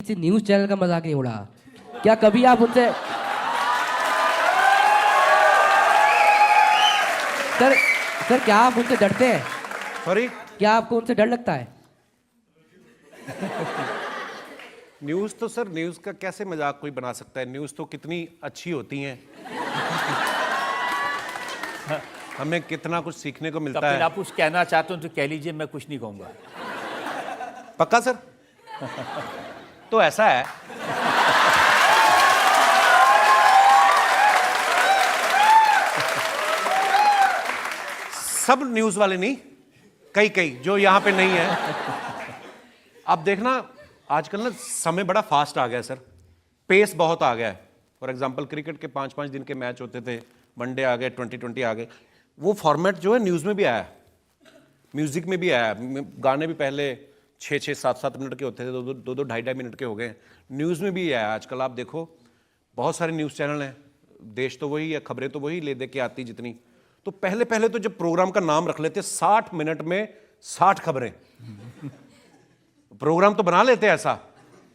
किसी news channel का मजाक नहीं उड़ा। क्या कभी आप उनसे सर सर क्या आप उनसे डरते हैं? सॉरी, क्या आपको उनसे डर लगता है? न्यूज़ तो सर, न्यूज़ का कैसे मजाक कोई बना सकता है? न्यूज़ तो कितनी अच्छी होती हैं। हमें कितना कुछ सीखने को मिलता कपिल, है। आप कुछ कहना चाहते हो तो कह लीजिए, मैं कुछ नहीं कहूंगा। पक्का सर? तो ऐसा है, सब न्यूज़ वाले नहीं, कई कई जो यहां पे नहीं है। आप देखना आजकल ना समय बड़ा फास्ट आ गया है सर, पेस बहुत आ गया है। फॉर एग्जांपल क्रिकेट के 5-5 दिन के मैच होते थे, वनडे आ गए, 2020 आ गए। वो फॉर्मेट जो है न्यूज़ में भी आया, म्यूजिक में भी आया। गाने भी पहले 6-6, 7-7 मिनट के होते थे, 2-2, 2.5 मिनट के हो गए। न्यूज़ में भी आया। आजकल आप देखो बहुत सारे न्यूज़ चैनल हैं, देश तो वही है, खबरें तो वही ले दे के आती जितनी। तो पहले पहले तो जब प्रोग्राम का नाम रख लेते 60 मिनट में 60 खबरें, प्रोग्राम तो बना लेते ऐसा,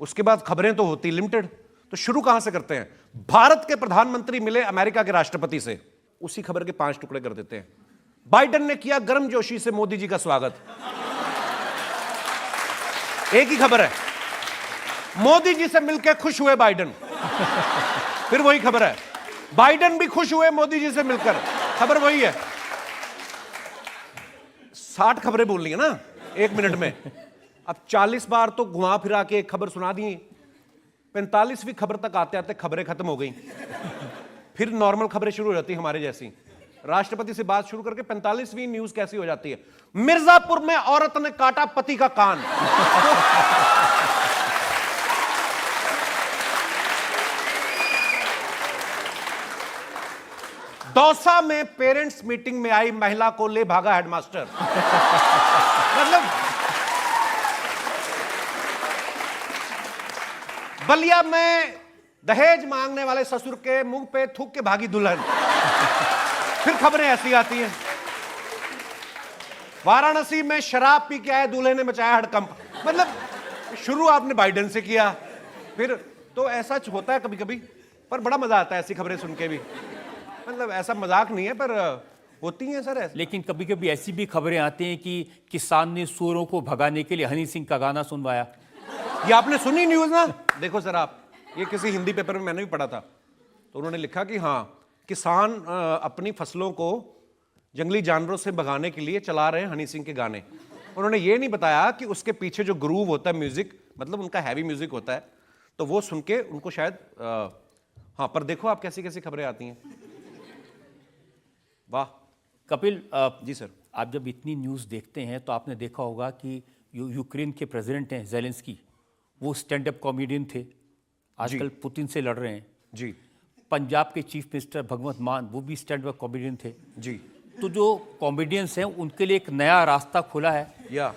उसके बाद खबरें तो होती लिमिटेड। तो शुरू कहां से करते हैं? भारत के प्रधानमंत्री मिले अमेरिका के राष्ट्रपति से, उसी खबर के 5 टुकड़े कर देते हैं। बाइडेन ने किया गर्मजोशी से मोदी जी का स्वागत, एक ही खबर है। मोदी जी से मिलकर खुश हुए बाइडेन, फिर वही खबर है। बाइडेन भी खुश हुए मोदी जी से मिलकर, खबर वही है। 60 खबरें बोलनी है ना 1 मिनट में। अब 40 बार तो घुमा फिरा के एक खबर सुना दी, 45वीं खबर तक आते आते खबरें खत्म हो गई। फिर नॉर्मल खबरें शुरू हो जाती हमारे जैसी। राष्ट्रपति से बात शुरू करके 45वीं न्यूज कैसी हो जाती है? मिर्जापुर में औरत ने काटा पति का कान। दौसा में पेरेंट्स मीटिंग में आई महिला को ले भागा हेडमास्टर। मतलब बलिया में दहेज मांगने वाले ससुर के मुंह पे थूक के भागी दुल्हन। फिर खबरें ऐसी आती हैं। वाराणसी में शराब पी के आए दूल्हे ने मचाया हड़कंप। मतलब शुरू आपने बाइडेन से किया, फिर तो ऐसा होता है कभी कभी, पर बड़ा मजा आता है ऐसी खबरें सुन के भी। मतलब ऐसा मजाक नहीं है, पर होती हैं सर ऐसे। लेकिन कभी कभी ऐसी भी खबरें आती हैं कि किसान ने सूअरों को भगाने के लिए हनी सिंह का गाना सुनवाया। ये आपने सुनी न्यूज ना? देखो सर आप, ये किसी हिंदी पेपर में मैंने भी पढ़ा था, तो उन्होंने लिखा कि हाँ, किसान अपनी फसलों को जंगली जानवरों से भगाने के लिए चला रहे हैं हनी सिंह के गाने। उन्होंने ये नहीं बताया कि उसके पीछे जो ग्रूव होता है म्यूजिक, मतलब उनका हैवी म्यूजिक होता है, तो वो सुन के उनको शायद हाँ। पर देखो आप कैसी कैसी खबरें आती हैं। वाह। कपिल, जी सर। आप जब इतनी न्यूज़ देखते हैं तो आपने देखा होगा कि यूक्रेन के प्रेसिडेंट हैं ज़ेलेंस्की, वो स्टैंड अप कॉमेडियन थे, आजकल पुतिन से लड़ रहे हैं। जी। पंजाब के चीफ मिनिस्टर भगवंत मान, वो भी स्टैंड अप कॉमेडियन थे। जी। तो जो कॉमेडियंस हैं उनके लिए एक नया रास्ता खुला है। या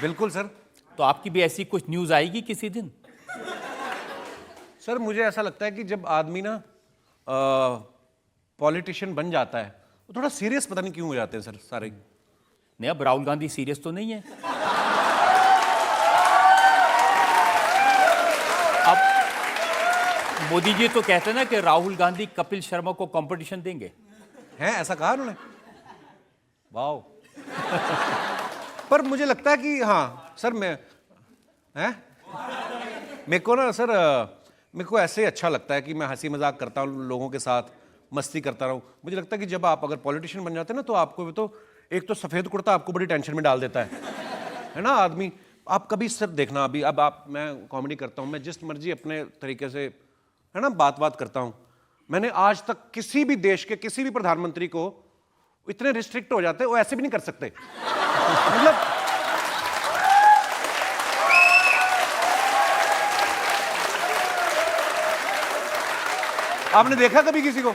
बिल्कुल सर। तो आपकी भी ऐसी कुछ न्यूज़ आएगी किसी दिन? सर मुझे ऐसा लगता है कि जब आदमी ना पॉलिटिशियन बन जाता है, वो थोड़ा सीरियस पता नहीं क्यों हो जाते हैं सर सारे। नहीं, अब राहुल गांधी सीरियस तो नहीं है। अब मोदी जी तो कहते हैं ना कि राहुल गांधी कपिल शर्मा को कंपटीशन देंगे। हैं, ऐसा कहा उन्होंने? वाओ। पर मुझे लगता है कि हाँ सर, मैं हैं, मेरे को ना सर, मेरे को ऐसे अच्छा लगता है कि मैं हंसी मजाक करता हूँ लोगों के साथ, मस्ती करता रहूँ। मुझे लगता है कि जब आप अगर पॉलिटिशियन बन जाते हैं ना, तो आपको भी तो एक तो सफ़ेद कुर्ता आपको बड़ी टेंशन में डाल देता है ना आदमी। आप कभी सर देखना, अभी अब आप, मैं कॉमेडी करता हूँ, मैं जिस मर्जी अपने तरीके से है ना बात करता हूँ। मैंने आज तक किसी भी देश के किसी भी प्रधानमंत्री को इतने रिस्ट्रिक्ट हो जाते, वो ऐसे भी नहीं कर सकते। मतलब आपने देखा कभी किसी को?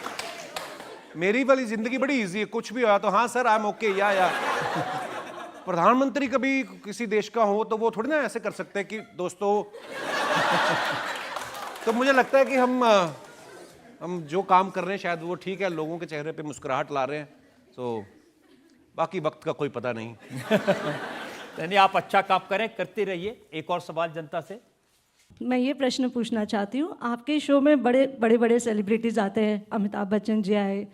मेरी वाली जिंदगी बड़ी इजी है, कुछ भी हुआ तो हाँ सर आई एम ओके या प्रधानमंत्री कभी किसी देश का हो तो वो थोड़ी ना ऐसे कर सकते हैं कि दोस्तों। तो मुझे लगता है कि हम जो काम कर रहे हैं शायद वो ठीक है, लोगों के चेहरे पे मुस्कुराहट ला रहे हैं, तो बाकी वक्त का कोई पता नहीं। यानी आप अच्छा काम करें, करते रहिए। एक और सवाल जनता से। मैं ये प्रश्न पूछना चाहती हूँ, आपके शो में बड़े सेलिब्रिटीज़ आते हैं, अमिताभ बच्चन जी आए,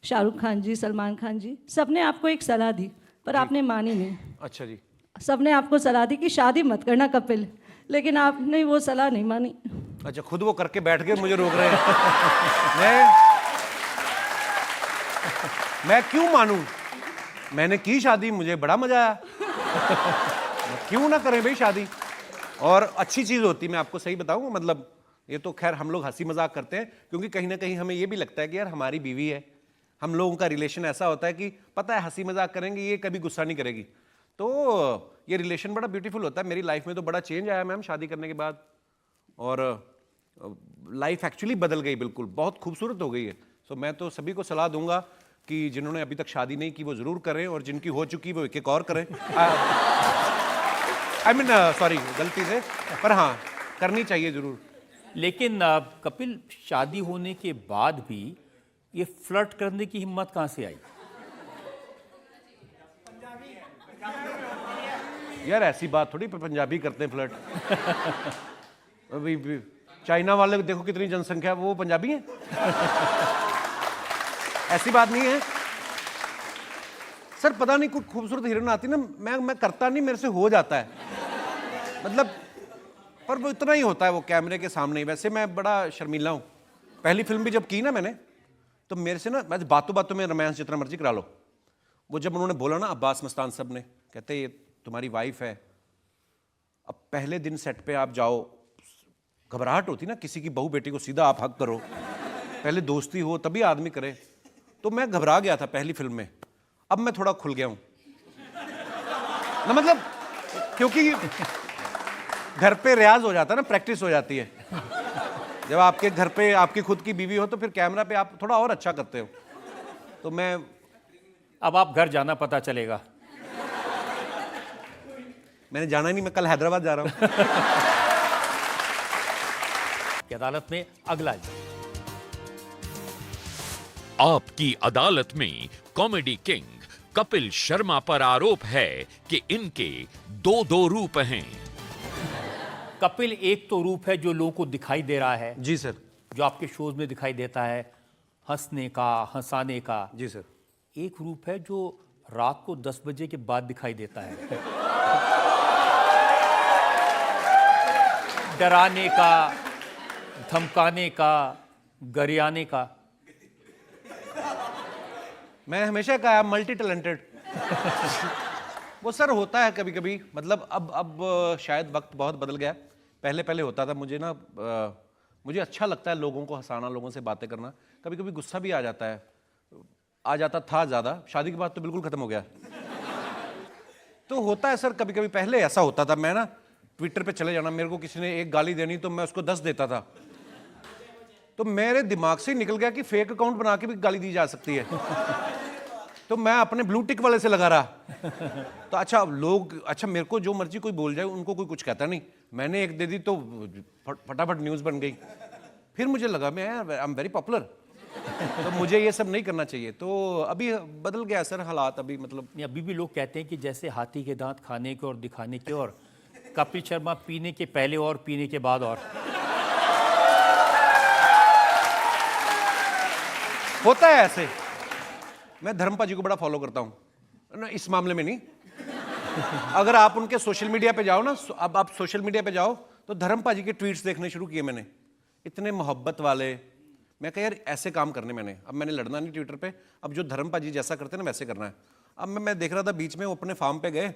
शाहरुख खान जी, सलमान खान जी, सबने आपको एक सलाह दी पर आपने मानी नहीं। अच्छा जी। सबने आपको सलाह दी कि शादी मत करना कपिल, लेकिन आपने वो सलाह नहीं मानी। अच्छा, खुद वो करके बैठ गए, मुझे रोक रहे हैं। मैं क्यों मानूं? मैंने की शादी, मुझे बड़ा मजा आया। क्यों ना करें भाई शादी, और अच्छी चीज होती, मैं आपको सही बताऊं, मतलब ये तो खैर हम लोग हंसी मजाक करते हैं, क्योंकि कहीं ना कहीं हमें ये भी लगता है कि यार हमारी बीवी है, हम लोगों का रिलेशन ऐसा होता है कि पता है हंसी मजाक करेंगे, ये कभी गुस्सा नहीं करेगी, तो ये रिलेशन बड़ा ब्यूटीफुल होता है। मेरी लाइफ में तो बड़ा चेंज आया मैम शादी करने के बाद, और लाइफ एक्चुअली बदल गई, बिल्कुल बहुत खूबसूरत हो गई है। सो मैं तो सभी को सलाह दूंगा कि जिन्होंने अभी तक शादी नहीं की वो जरूर करें, और जिनकी हो चुकी वो एक और करें। आई मीन सॉरी, गलती से, पर हाँ करनी चाहिए जरूर। लेकिन कपिल, शादी होने के बाद भी ये फ्लर्ट करने की हिम्मत कहाँ से आई? यार ऐसी बात थोड़ी, पंजाबी करते हैं फ्लर्ट। अभी चाइना वाले देखो कितनी जनसंख्या, वो पंजाबी हैं। ऐसी बात नहीं है सर, पता नहीं कोई खूबसूरत हीरोइन आती ना, मैं करता नहीं, मेरे से हो जाता है, मतलब, पर वो इतना ही होता है वो कैमरे के सामने ही। वैसे मैं बड़ा शर्मीला हूँ। पहली फिल्म भी जब की ना मैंने, तो मेरे से ना, मैं बातों बातों में रोमांस जितना मर्जी करा लो, वो जब उन्होंने बोला ना, अब्बास मस्तान साहब ने, कहते ये तुम्हारी वाइफ है, अब पहले दिन सेट पे आप जाओ, घबराहट होती ना, किसी की बहू बेटी को सीधा आप हक करो, पहले दोस्ती हो तभी आदमी करे, तो मैं घबरा गया था पहली फिल्म में। अब मैं थोड़ा खुल गया हूं ना, मतलब क्योंकि घर पे रियाज हो जाता है ना, प्रैक्टिस हो जाती है। जब आपके घर पे आपकी खुद की बीवी हो तो फिर कैमरा पे आप थोड़ा और अच्छा करते हो। तो मैं, अब आप घर जाना, पता चलेगा। मैंने जाना ही नहीं, मैं कल हैदराबाद जा रहा हूं। की अदालत में अगला। आपकी अदालत में कॉमेडी किंग कपिल शर्मा पर आरोप है कि इनके दो रूप हैं। कपिल, एक तो रूप है जो लोगों को दिखाई दे रहा है, जी सर। जो आपके शोज में दिखाई देता है, हंसने का, हंसाने का। जी सर। एक रूप है जो रात को 10 बजे के बाद दिखाई देता है, डराने का, धमकाने का, गरियाने का। मैं हमेशा कहा मल्टी टैलेंटेड। वो सर होता है कभी कभी, मतलब अब शायद वक्त बहुत बदल गया। पहले होता था, मुझे ना मुझे अच्छा लगता है लोगों को हंसाना, लोगों से बातें करना। कभी कभी गुस्सा भी आ जाता है, आ जाता था ज़्यादा, शादी के बाद तो बिल्कुल ख़त्म हो गया। तो होता है सर कभी कभी। पहले ऐसा होता था, मैं ना ट्विटर पे चले जाना, मेरे को किसी ने एक गाली देनी तो मैं उसको 10 देता था, तो मेरे दिमाग से निकल गया कि फेक अकाउंट बना के भी गाली दी जा सकती है। तो मैं अपने ब्लू टिक वाले से लगा रहा। तो अच्छा लोग, अच्छा मेरे को जो मर्जी कोई बोल जाए, उनको कोई कुछ कहता नहीं। मैंने एक दे दी तो फटाफट न्यूज़ बन गई। फिर मुझे लगा मैं आई एम वेरी पॉपुलर, तो मुझे ये सब नहीं करना चाहिए। तो अभी बदल गया सर हालात, अभी मतलब। अभी भी लोग कहते हैं कि जैसे हाथी के दांत खाने के और दिखाने के, और कपिल शर्मा पीने के पहले और पीने के बाद और। होता है ऐसे। मैं धर्मपा जी को बड़ा फॉलो करता हूं ना, इस मामले में नहीं। अगर आप उनके सोशल मीडिया पे जाओ ना, अब आप सोशल मीडिया पे जाओ तो धर्मपा जी के ट्वीट्स देखने शुरू किए मैंने, इतने मोहब्बत वाले। मैं कह यार ऐसे काम करने मैंने, अब मैंने लड़ना नहीं ट्विटर पे, अब जो धर्मपा जी जैसा करते हैं ना वैसे करना है। अब मैं देख रहा था बीच में वो अपने फार्म पे गए,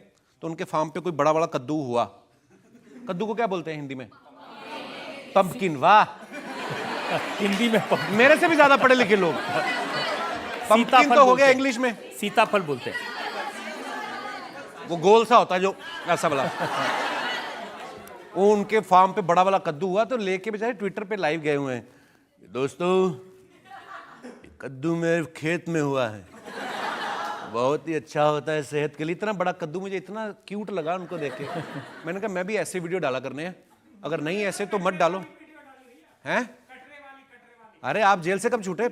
तो उनके फार्म पे कोई बड़ा बड़ा कद्दू हुआ। कद्दू को क्या बोलते हैं हिंदी में? पंपकिन। वाह, हिंदी में मेरे से भी ज्यादा पढ़े लिखे लोग। पंपकिन तो हो गया इंग्लिश में, सीताफल बोलते हैं। वो गोल सा होता है जो, ऐसा वाला। वो उनके फार्म पे बड़ा वाला कद्दू हुआ, तो लेके बेचारे ट्विटर पे लाइव गए हुए हैं, दोस्तों कद्दू मेरे खेत में हुआ है, बहुत ही अच्छा होता है सेहत के लिए। इतना बड़ा कद्दू, मुझे इतना क्यूट लगा उनको देख के। मैंने कहा मैं भी ऐसे वीडियो डाला करने हैं, अगर नहीं ऐसे तो मत डालो। हैं? अरे आप जेल से कब छूटे?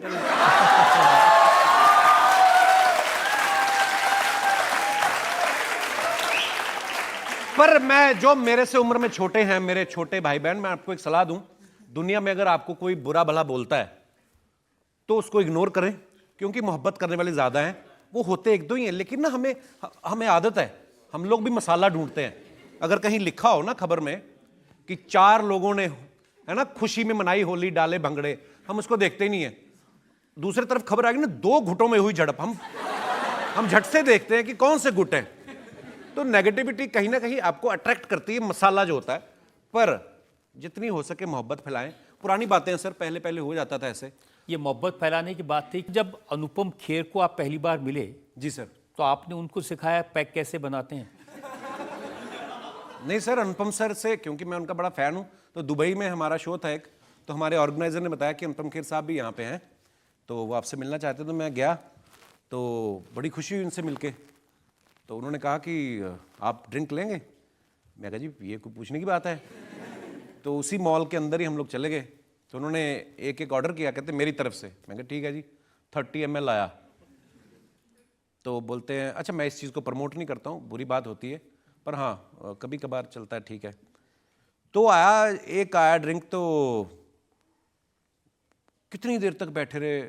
पर मैं, जो मेरे से उम्र में छोटे हैं, मेरे छोटे भाई बहन, मैं आपको एक सलाह दूं, दुनिया में अगर आपको कोई बुरा भला बोलता है तो उसको इग्नोर करें, क्योंकि मोहब्बत करने वाले ज्यादा हैं, वो होते एक दो ही हैं, लेकिन ना हमें आदत है, हम लोग भी मसाला ढूंढते हैं। अगर कहीं लिखा हो ना खबर में कि 4 लोगों ने, है ना, खुशी में मनाई होली, डाले भंगड़े, हम उसको देखते ही नहीं है। दूसरी तरफ खबर आ गई ना 2 गुटों में हुई झड़प, हम झट से देखते हैं कि कौन से गुट हैं। तो नेगेटिविटी कहीं ना कहीं आपको अट्रैक्ट करती है, मसाला जो होता है। पर जितनी हो सके मोहब्बत फैलाएं। पुरानी बातें हैं सर, पहले पहले हो जाता था ऐसे। ये मोहब्बत फैलाने की बात थी कि जब अनुपम खेर को आप पहली बार मिले, जी सर। तो आपने उनको सिखाया पैक कैसे बनाते हैं? नहीं सर, अनुपम सर से, क्योंकि मैं उनका बड़ा फैन हूं, तो दुबई में हमारा शो था एक, तो हमारे ऑर्गेनाइजर ने बताया कि अनुपम खेर साहब भी यहाँ पे हैं, तो वो आपसे मिलना चाहते, तो मैं गया, तो बड़ी खुशी हुई उनसे मिलके। तो उन्होंने कहा कि आप ड्रिंक लेंगे? मैं कहा जी ये कोई पूछने की बात है। तो उसी मॉल के अंदर ही हम लोग चले गए, तो उन्होंने एक एक ऑर्डर किया, कहते मेरी तरफ से। मैं कहा ठीक है जी। 30 ml आया, तो बोलते हैं अच्छा मैं इस चीज़ को प्रमोट नहीं करता हूँ, बुरी बात होती है, पर हाँ कभी कभार चलता है, ठीक है। तो आया ड्रिंक, तो कितनी देर तक बैठे रहे,